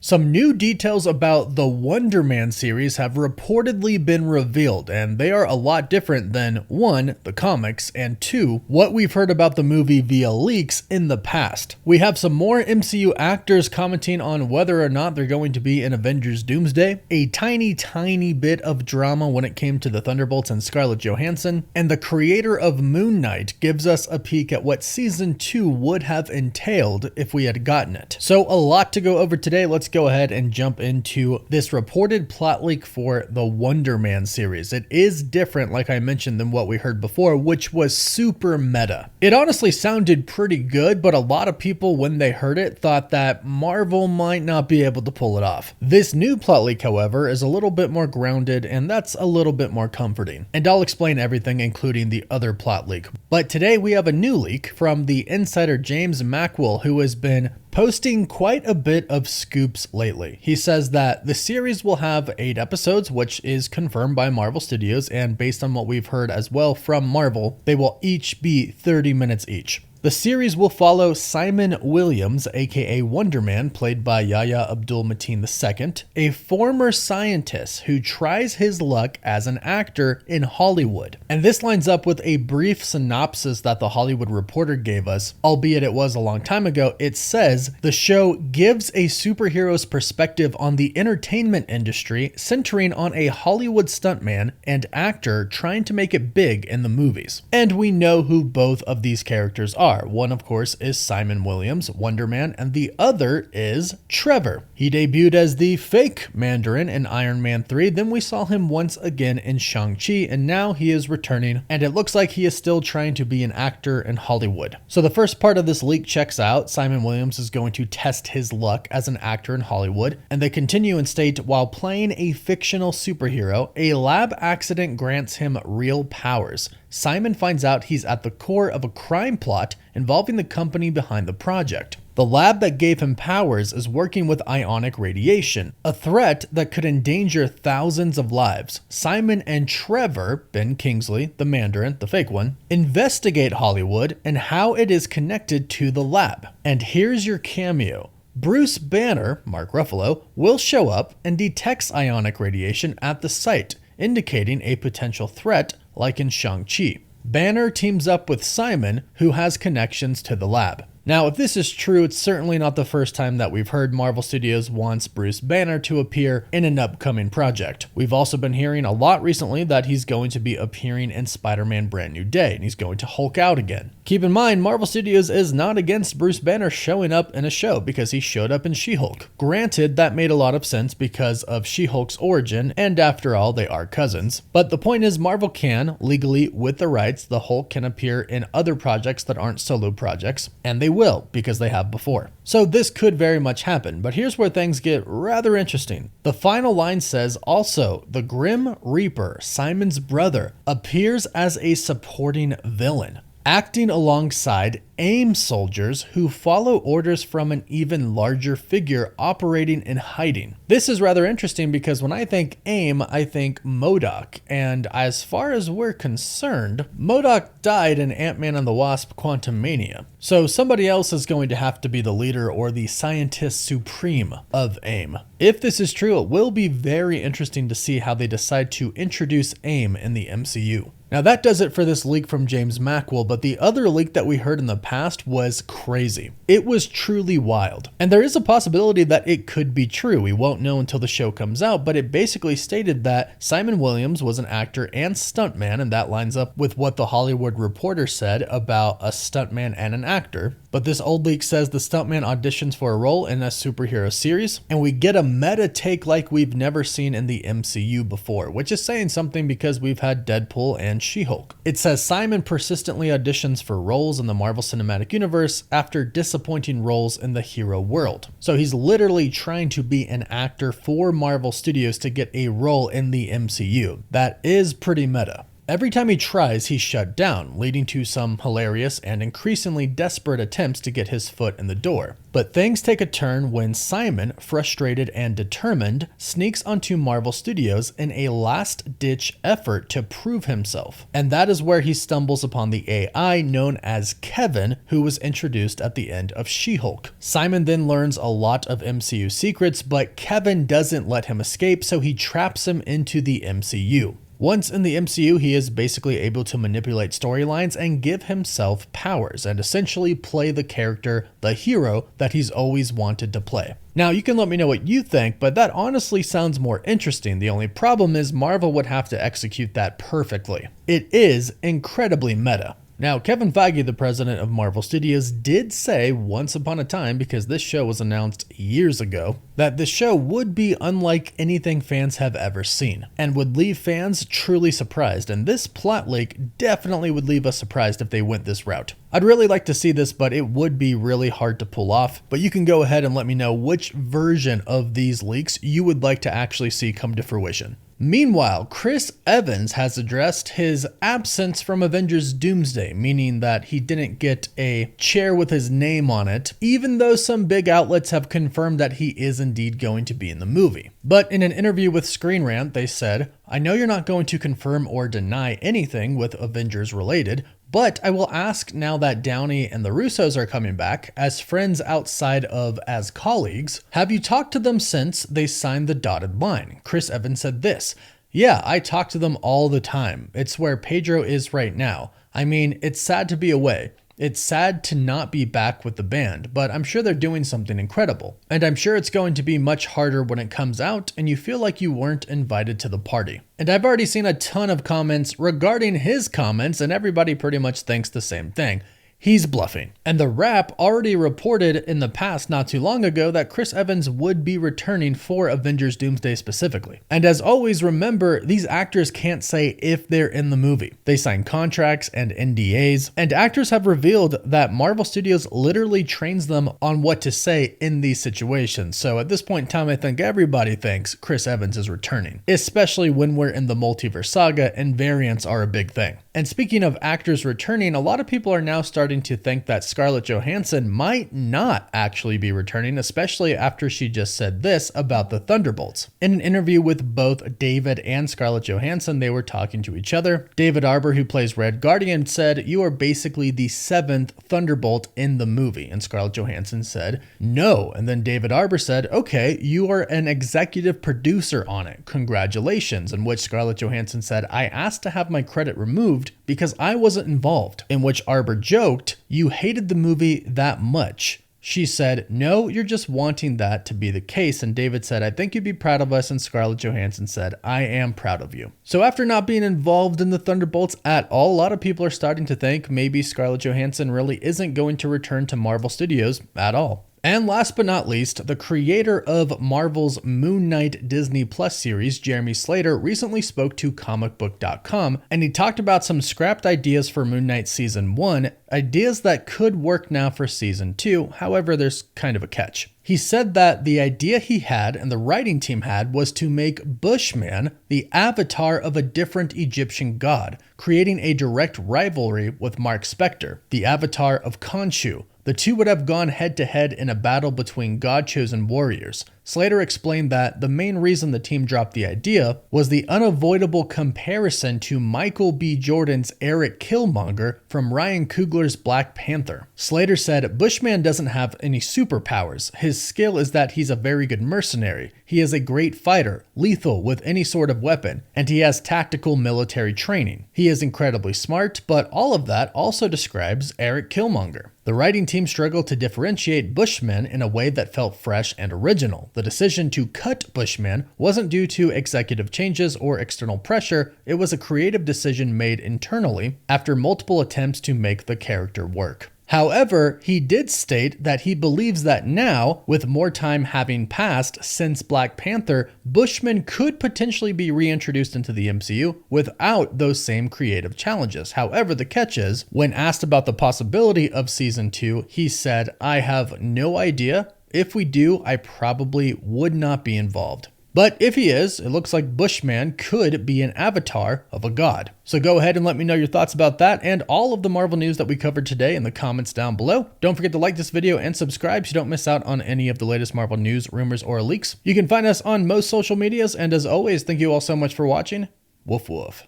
Some new details about the Wonderman series have reportedly been revealed, and they are a lot different than 1. The comics, and 2. What we've heard about the movie via leaks in the past. We have some more MCU actors commenting on whether or not they're going to be in Avengers Doomsday, a tiny bit of drama when it came to the Thunderbolts and Scarlett Johansson, and the creator of Moon Knight gives us a peek at what season 2 would have entailed if we had gotten it. So a lot to go over today. Let's go ahead and jump into this reported plot leak for the Wonderman series. It is different, like I mentioned, than what we heard before, which was super meta. It honestly sounded pretty good, but a lot of people, when they heard it, thought that Marvel might not be able to pull it off. This new plot leak, however, is a little bit more grounded, and that's a little bit more comforting. And I'll explain everything, including the other plot leak. But today we have a new leak from the insider James Mackwell, who has been posting quite a bit of scoops lately. He says that the series will have 8 episodes, which is confirmed by Marvel Studios, and based on what we've heard as well from Marvel, they will each be 30 minutes each. The series will follow Simon Williams, aka Wonderman, played by Yahya Abdul-Mateen II, a former scientist who tries his luck as an actor in Hollywood. And this lines up with a brief synopsis that The Hollywood Reporter gave us, albeit it was a long time ago. It says, the show gives a superhero's perspective on the entertainment industry, centering on a Hollywood stuntman and actor trying to make it big in the movies. And we know who both of these characters are. One, of course, is Simon Williams, Wonderman, and the other is Trevor. He debuted as the fake Mandarin in Iron Man 3, then we saw him once again in Shang-Chi, and now he is returning, and it looks like he is still trying to be an actor in Hollywood. So the first part of this leak checks out. Simon Williams is going to test his luck as an actor in Hollywood, and they continue and state, while playing a fictional superhero, a lab accident grants him real powers. Simon finds out he's at the core of a crime plot involving the company behind the project. The lab that gave him powers is working with ionic radiation, a threat that could endanger thousands of lives. Simon and Trevor, Ben Kingsley, the Mandarin, the fake one, investigate Hollywood and how it is connected to the lab. And here's your cameo. Bruce Banner, Mark Ruffalo, will show up and detects ionic radiation at the site, indicating a potential threat like in Shang-Chi. Banner teams up with Simon, who has connections to the lab. Now, if this is true, it's certainly not the first time that we've heard Marvel Studios wants Bruce Banner to appear in an upcoming project. We've also been hearing a lot recently that he's going to be appearing in Spider-Man Brand New Day, and he's going to Hulk out again. Keep in mind, Marvel Studios is not against Bruce Banner showing up in a show because he showed up in She-Hulk. Granted, that made a lot of sense because of She-Hulk's origin, and after all, they are cousins. But the point is, Marvel can, legally with the rights, the Hulk can appear in other projects that aren't solo projects, and they will, because they have before. So this could very much happen, but here's where things get rather interesting. The final line says, also, the Grim Reaper, Simon's brother, appears as a supporting villain, acting alongside a.i.m soldiers who follow orders from an even larger figure operating in hiding. This is rather interesting because when I think a.i.m, I think MODOK, and as far as we're concerned, MODOK died in Ant-Man and the Wasp: Quantumania. So somebody else is going to have to be the leader or the scientist supreme of a.i.m. If this is true, it will be very interesting to see how they decide to introduce a.i.m in the MCU. Now that does it for this leak from James Mackwell, but the other leak that we heard in the past was crazy. It was truly wild. And there is a possibility that it could be true. We won't know until the show comes out, but it basically stated that Simon Williams was an actor and stuntman, and that lines up with what the Hollywood Reporter said about a stuntman and an actor. But this old leak says the stuntman auditions for a role in a superhero series, and we get a meta take like we've never seen in the MCU before, which is saying something because we've had Deadpool and She-Hulk. It says Simon persistently auditions for roles in the Marvel Cinematic Universe after disappointing roles in the hero world. So he's literally trying to be an actor for Marvel Studios to get a role in the MCU. That is pretty meta. Every time he tries, he's shut down, leading to some hilarious and increasingly desperate attempts to get his foot in the door. But things take a turn when Simon, frustrated and determined, sneaks onto Marvel Studios in a last-ditch effort to prove himself. And that is where he stumbles upon the AI known as Kevin, who was introduced at the end of She-Hulk. Simon then learns a lot of MCU secrets, but Kevin doesn't let him escape, so he traps him into the MCU. Once in the MCU, he is basically able to manipulate storylines and give himself powers and essentially play the character, the hero that he's always wanted to play. Now, you can let me know what you think, but that honestly sounds more interesting. The only problem is Marvel would have to execute that perfectly. It is incredibly meta. Now, Kevin Feige, the president of Marvel Studios, did say once upon a time, because this show was announced years ago, that this show would be unlike anything fans have ever seen and would leave fans truly surprised. And this plot leak definitely would leave us surprised if they went this route. I'd really like to see this, but it would be really hard to pull off. But you can go ahead and let me know which version of these leaks you would like to actually see come to fruition. Meanwhile, Chris Evans has addressed his absence from Avengers Doomsday, meaning that he didn't get a chair with his name on it, even though some big outlets have confirmed that he is indeed going to be in the movie. But in an interview with Screen Rant, they said, "I know you're not going to confirm or deny anything with Avengers related, but I will ask now that Downey and the Russos are coming back, as friends outside of as colleagues, have you talked to them since they signed the dotted line?" Chris Evans said this, "Yeah, I talk to them all the time. It's where Pedro is right now. I mean, it's sad to be away. It's sad to not be back with the band, but I'm sure they're doing something incredible. And I'm sure it's going to be much harder when it comes out and you feel like you weren't invited to the party." And I've already seen a ton of comments regarding his comments, and everybody pretty much thinks the same thing. He's bluffing. And The Wrap already reported in the past not too long ago that Chris Evans would be returning for Avengers Doomsday specifically. And as always, remember, these actors can't say if they're in the movie. They sign contracts and NDAs, and actors have revealed that Marvel Studios literally trains them on what to say in these situations. So at this point in time, I think everybody thinks Chris Evans is returning, especially when we're in the multiverse saga and variants are a big thing. And speaking of actors returning, a lot of people are now starting to think that Scarlett Johansson might not actually be returning, especially after she just said this about the Thunderbolts. In an interview with both David and Scarlett Johansson, they were talking to each other. David Arbor, who plays Red Guardian, said, "You are basically the 7th Thunderbolt in the movie." And Scarlett Johansson said, "No." And then David Arbor said, "Okay, you are an executive producer on it. Congratulations." In which Scarlett Johansson said, "I asked to have my credit removed because I wasn't involved." In which Arbor joked, "You hated the movie that much." She said, "No, you're just wanting that to be the case." And David said, "I think you'd be proud of us." And Scarlett Johansson said, "I am proud of you." So after not being involved in the Thunderbolts at all, a lot of people are starting to think maybe Scarlett Johansson really isn't going to return to Marvel Studios at all. And last but not least, the creator of Marvel's Moon Knight Disney Plus series, Jeremy Slater, recently spoke to comicbook.com, and he talked about some scrapped ideas for Moon Knight Season 1, ideas that could work now for Season 2, however there's kind of a catch. He said that the idea he had and the writing team had was to make Bushman the avatar of a different Egyptian god, creating a direct rivalry with Mark Spector, the avatar of Khonshu. The two would have gone head-to-head in a battle between God-chosen warriors. Slater explained that the main reason the team dropped the idea was the unavoidable comparison to Michael B. Jordan's Eric Killmonger from Ryan Coogler's Black Panther. Slater said, "Bushman doesn't have any superpowers. His skill is that he's a very good mercenary. He is a great fighter, lethal with any sort of weapon, and he has tactical military training. He is incredibly smart, but all of that also describes Eric Killmonger." The writing team struggled to differentiate Bushman in a way that felt fresh and original. The decision to cut Bushman wasn't due to executive changes or external pressure, it was a creative decision made internally after multiple attempts to make the character work. However, he did state that he believes that now, with more time having passed since Black Panther, Bushman could potentially be reintroduced into the MCU without those same creative challenges. However, the catch is, when asked about the possibility of Season 2, he said, "I have no idea. If we do, I probably would not be involved." But if he is, it looks like Bushman could be an avatar of a god. So go ahead and let me know your thoughts about that and all of the Marvel news that we covered today in the comments down below. Don't forget to like this video and subscribe so you don't miss out on any of the latest Marvel news, rumors, or leaks. You can find us on most social medias, and as always, thank you all so much for watching. Woof woof.